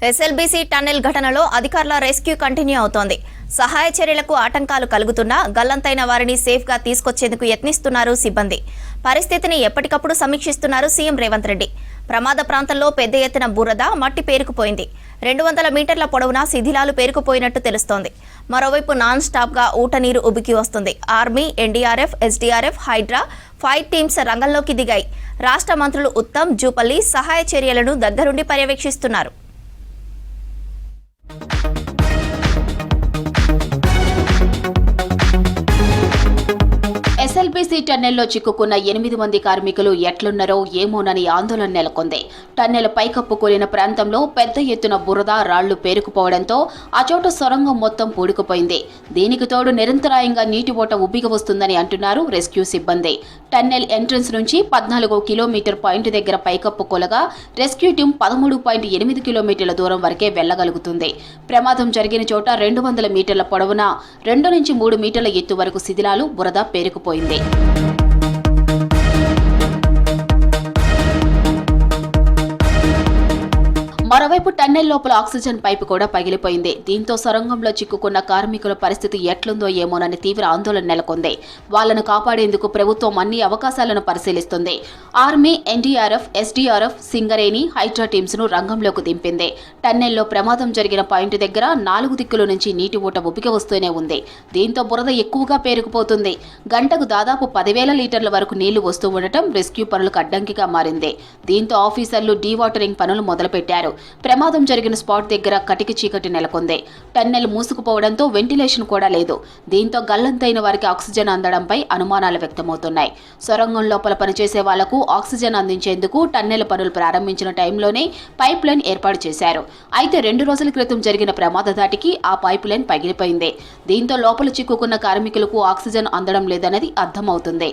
SLBC tunnel ఘటనలో అధికారుల rescue continue అవుతోంది. సహాయ చర్యలకు ఆటంకాలు కలుగుతున్నా గల్లంతైన వారిని సేఫ్గా తీసుకొచ్చేందుకు యత్నిస్తున్నారు సిబ్బంది. పరిస్థితిని ఎప్పటికప్పుడు సమీక్షిస్తున్నారు సీఎం రేవంత్ రెడ్డి. ప్రమాద ప్రాంతంలో పెద్ద ఎత్తున బురద, మట్టి పేరుకుపోయింది. 200 మీటర్ల పొడవునా శిథిలాలు పేరుకుపోయినట్టు తెలుస్తోంది. మరోవైపు నాన్ స్టాప్ గా ఊటనీరు ఉబికి వస్తుంది. Army, NDRF, SDRF, HYDRAA, fire teams రంగంలోకి దిగాయి. రాష్ట్ర మంత్రులు ఉత్తమ్, జూపల్లి సహాయ చర్యలను దగ్గరుండి పర్యవేక్షిస్తున్నారు. ఎస్ఎల్బీసీ టన్నెల్లో చిక్కుకున్న 8 మంది కార్మికులు ఎట్లున్నారో ఏమోనని ఆందోళన నెలకొంది. టన్నెల్ పైకప్పు కూలిన ప్రాంతంలో పెద్ద ఎత్తున బురద, రాళ్లు పేరుకుపోవడంతో ఆ చోట సొరంగం మొత్తం పూడుకుపోయింది. దీనికి తోడు నిరంతరాయంగా నీటి ఓట ఉబ్బికి వస్తుందని అంటున్నారు రెస్క్యూ సిబ్బంది. టన్నెల్ ఎంట్రన్స్ నుంచి 14 కిలోమీటర్ పాయింట్ దగ్గర పైకప్పు కూలగా రెస్క్యూ టీం 13.8 కిలోమీటర్ల దూరం వరకే వెళ్లగలుగుతుంది. ప్రమాదం జరిగిన చోట 200 మీటర్ల పొడవున 2 నుంచి 3 మీటర్ల ఎత్తు వరకు శిథిలాలు, బురద పేరుకుపోయింది. మరోవైపు టన్నెల్ లోపల ఆక్సిజన్ పైపు కూడా పగిలిపోయింది. దీంతో సొరంగంలో చిక్కుకున్న కార్మికుల పరిస్థితి ఎట్లుందో ఏమోనని తీవ్ర ఆందోళన నెలకొంది. వాళ్లను కాపాడేందుకు ప్రభుత్వం అన్ని అవకాశాలను పరిశీలిస్తుంది. Army, NDRF, SDRF, Singareni, HYDRAA teams ను రంగంలోకి దింపింది. టన్నెల్లో ప్రమాదం జరిగిన పాయింట్ దగ్గర 4 దిక్కుల నుంచి నీటి ఊట ఉబికి వస్తూనే ఉంది. దీంతో బురద ఎక్కువగా పేరుకుపోతుంది. గంటకు దాదాపు 10,000 లీటర్ల వరకు నీళ్లు వస్తూ ఉండటం రెస్క్యూ పనులకు అడ్డంకిగా మారింది. దీంతో ఆఫీసర్లు డీవాటరింగ్ పనులు మొదలుపెట్టారు. ప్రమాదం జరిగిన స్పాట్ దగ్గర కటిక చీకటి నెలకొంది. టన్నెల్ మూసుకుపోవడంతో వెంటిలేషన్ కూడా లేదు. దీంతో గల్లంతైన వారికి ఆక్సిజన్ అందడంపై అనుమానాలు వ్యక్తమవుతున్నాయి. సొరంగం లోపల పనిచేసే వాళ్లకు ఆక్సిజన్ అందించేందుకు టన్నెల్ పనులు ప్రారంభించిన టైంలోనే పైప్ లైన్ ఏర్పాటు చేశారు. అయితే 2 రోజుల క్రితం జరిగిన ప్రమాద ధాటికి ఆ పైప్ లైన్ పగిలిపోయింది. దీంతో లోపల చిక్కుకున్న కార్మికులకు ఆక్సిజన్ అందడం లేదన్నది అర్థమవుతుంది.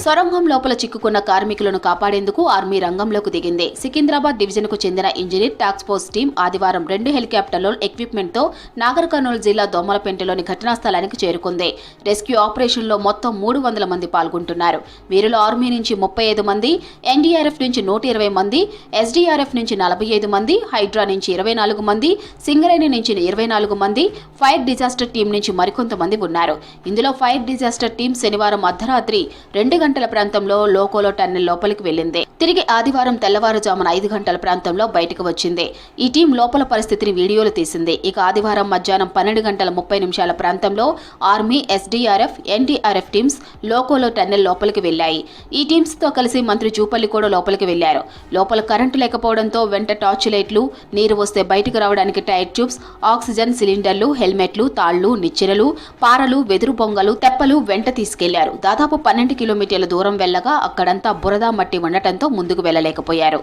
సొరంగం లోపల చిక్కుకున్న కార్మికులను కాపాడేందుకు ఆర్మీ రంగంలోకి దిగింది. సికింద్రాబాద్ డివిజన్ కు చెందిన ఇంజనీర్ టాస్క్ ఫోర్స్ టీం ఆదివారం 2 హెలికాప్టర్ల ఎక్విప్మెంట్ తో నాగర్ కర్నూలు జిల్లా దోమలపెంటలోని ఘటనా స్థలానికి చేరుకుంది. రెస్క్యూ ఆపరేషన్ లో మొత్తం 300 మంది పాల్గొంటున్నారు. వీరిలో ఆర్మీ నుంచి 35 మంది, ఎన్డీఆర్ఎఫ్ నుంచి 120 మంది, ఎస్డీఆర్ఎఫ్ నుంచి 45 మంది, హైడ్రా నుంచి 24 మంది, సింగరేణి నుంచి 24 మంది, ఫైర్ డిజాస్టర్ టీం నుంచి మరికొంతమంది ఉన్నారు. ఇందులో ఫైర్ డిజాస్టర్ టీం శనివారం అర్ధరాత్రి 2 గంటల ప్రాంతంలో లోకోలో టన్నెల్ లోపలికి వెళ్లింది. తిరిగి ఆదివారం తెల్లవారుజామున 5 గంటల ప్రాంతంలో బయటకు వచ్చింది. ఈ టీం లోపల పరిస్థితిని వీడియోలు తీసింది. ఇక ఆదివారం మధ్యాహ్నం 12 గంటల 30 నిమిషాల ప్రాంతంలో ఆర్మీ, ఎస్డీఆర్ఎఫ్, ఎన్డీఆర్ఎఫ్ టీమ్స్ లోకోలో టన్నెల్ లోపలికి వెళ్లాయి. ఈ టీమ్స్ తో కలిసి మంత్రి జూపల్లి కూడా లోపలికి వెళ్లారు. లోపల కరెంటు లేకపోవడంతో వెంట టార్చ్ లైట్లు, నీరు వస్తే బయటకు రావడానికి టైర్ ట్యూబ్స్, ఆక్సిజన్ సిలిండర్లు, హెల్మెట్లు, తాళ్లు, నిచ్చెనలు, పారలు, వెదురు బొంగలు, తెప్పలు వెంట తీసుకెళ్లారు. దాదాపు 12 కిలోమీటర్ల దూరం వెళ్లగా అక్కడంతా బురద, మట్టి ఉండటంతో ముందుకు వెళ్లలేకపోయారు.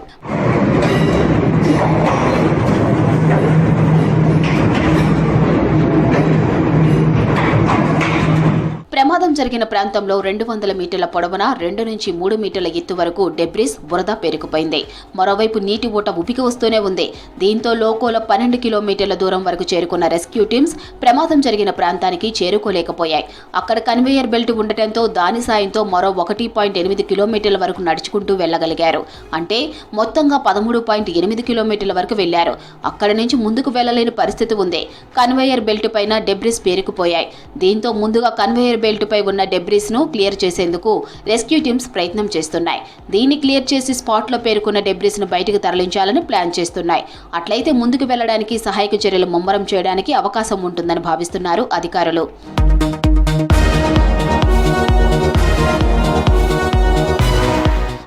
ప్రమాదం జరిగిన ప్రాంతంలో 200 మీటర్ల పొడవున 2 నుంచి 3 మీటర్ల ఎత్తు వరకు డెబ్రిస్, బురద పేరుకుపోయింది. మరోవైపు నీటి ఊట ఉబికి వస్తూనే ఉంది. దీంతో లోకోలో 12 కిలోమీటర్ల దూరం వరకు చేరుకున్న రెస్క్యూ టీమ్స్ ప్రమాదం జరిగిన ప్రాంతానికి చేరుకోలేకపోయాయి. అక్కడ కన్వేయర్ బెల్ట్ ఉండటంతో దాని సాయంతో మరో 1.8 కిలోమీటర్ల వరకు నడుచుకుంటూ వెళ్లగలిగారు. అంటే మొత్తంగా 13.8 కిలోమీటర్ల వరకు వెళ్లారు. అక్కడి నుంచి ముందుకు వెళ్లలేని పరిస్థితి ఉంది. కన్వేయర్ బెల్ట్ పైన డెబ్రిస్ పేరుకుపోయాయి. దీంతో ముందుగా కన్వేయర్ బెల్ట్ పై ఉన్న డెబ్రిస్ ను క్లియర్ చేసేందుకు రెస్క్యూ టీమ్స్ ప్రయత్నం చేస్తున్నాయి. దీన్ని క్లియర్ చేసి స్పాట్ లో పేరుకున్న డెబ్రిస్ ను బయటకు తరలించాలని ప్లాన్ చేస్తున్నాయి. అట్లయితే ముందుకు వెళ్లడానికి, సహాయక చర్యలు ముమ్మరం చేయడానికి అవకాశం ఉంటుందని భావిస్తున్నారు అధికారులు.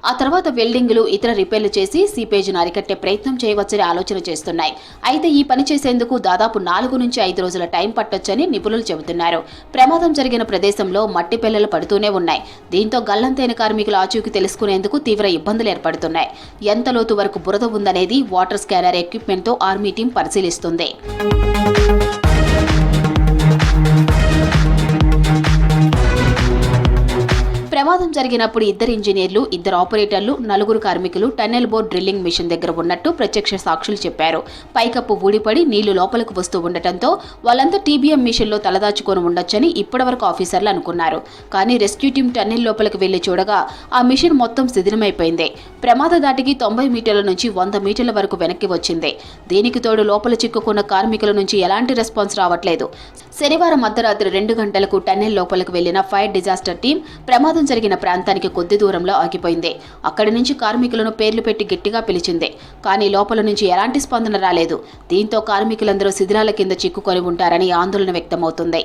ఆ తర్వాత వెల్డింగ్లు, ఇతర రిపేర్లు చేసి సీపేజ్ను అరికట్టే ప్రయత్నం చేయవచ్చని ఆలోచన చేస్తున్నాయి. అయితే ఈ పని చేసేందుకు దాదాపు 4 నుంచి 5 రోజుల టైం పట్టొచ్చని నిపుణులు చెబుతున్నారు. ప్రమాదం జరిగిన ప్రదేశంలో మట్టి పెళ్లలు పడుతూనే ఉన్నాయి. దీంతో గల్లంతైన కార్మికుల ఆచూకీ తెలుసుకునేందుకు తీవ్ర ఇబ్బందులు ఏర్పడుతున్నాయి. ఎంత లోతు వరకు బురద ఉందనేది వాటర్ స్కానర్ ఎక్విప్మెంట్ తో ఆర్మీ టీం పరిశీలిస్తుంది. ప్రమాదం జరిగినప్పుడు 2 ఇంజనీర్లు, 2 ఆపరేటర్లు, 4 కార్మికులు టన్నెల్ బోర్ డ్రిల్లింగ్ మిషన్ దగ్గర ఉన్నట్టు ప్రత్యక్ష సాక్షులు చెప్పారు. పైకప్పు ఊడిపడి నీళ్లు లోపలికి వస్తూ ఉండటంతో వాళ్ళంతా టీబీఎం మిషన్లో తలదాచుకొని ఉండొచ్చని ఇప్పటివరకు ఆఫీసర్లు అనుకున్నారు. కానీ రెస్క్యూ టీం టన్నెల్ లోపలికి వెళ్లి చూడగా ఆ మిషన్ మొత్తం శిథిలమైపోయింది. ప్రమాద దాటికి 90 మీటర్ల నుంచి 100 మీటర్ల వరకు వెనక్కి వచ్చింది. దీనికి తోడు లోపల చిక్కుకున్న కార్మికుల నుంచి ఎలాంటి రెస్పాన్స్ రావట్లేదు. శనివారం అర్ధరాత్రి 2 గంటలకు టన్నెల్ లోపలికి వెళ్లిన ఫైర్ డిజాస్టర్ టీం ప్రమాదం జరిగిన ప్రాంతానికి కొద్ది దూరంలో ఆగిపోయింది. అక్కడి నుంచి కార్మికులను పేర్లు పెట్టి గట్టిగా పిలిచింది. కానీ లోపల నుంచి ఎలాంటి స్పందన రాలేదు. దీంతో కార్మికులందరూ శిథిలాల కింద చిక్కుకొని ఉంటారని ఆందోళన వ్యక్తమవుతుంది.